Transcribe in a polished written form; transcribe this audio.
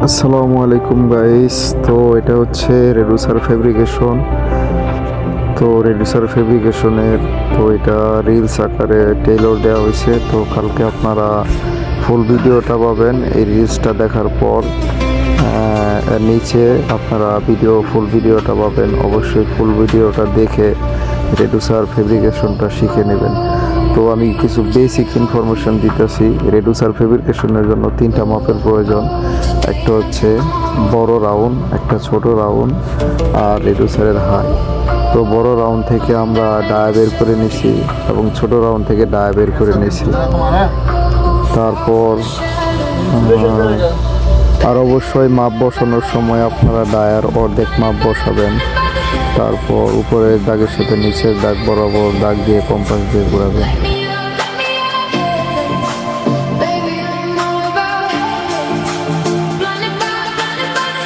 আসসালামু আলাইকুম গাইস। তো এটা হচ্ছে রেডুসার ফেব্রিকেশন। তো রেডুসার ফেব্রিকেশনের তো এটা রিলস আকারে টেইলর দেওয়া হয়েছে। তো কালকে আপনারা ফুল ভিডিওটা পাবেন এই রিলসটা দেখার পর। এর নিচে আপনারা ফুল ভিডিওটা পাবেন। অবশ্যই ফুল ভিডিওটা দেখে রেডুসার ফেব্রিকেশনটা শিখে নেবেন। তো আমি কিছু বেসিক ইনফরমেশন দিতেছি। রেডুসার ফেব্রিকেশনের জন্য 3টা মাপের প্রয়োজন। একটা হচ্ছে বড় রাউন্ড, একটা ছোট রাউন্ড, আর রেডুসারের হাই। তো বড় রাউন্ড থেকে আমরা ডায়া বের করে নিছি এবং ছোট রাউন্ড থেকে ডায়া বের করে নিছি। তারপর আর অবশ্যই মাপ বসানোর সময় আপনারা ডায়ার অর্ধেক মাপ বসাবেন। তারপর উপরের দাগের সাথে নিচের দাগ বরাবর দাগ দিয়ে কম্পাস দিয়ে ঘোরাবেন।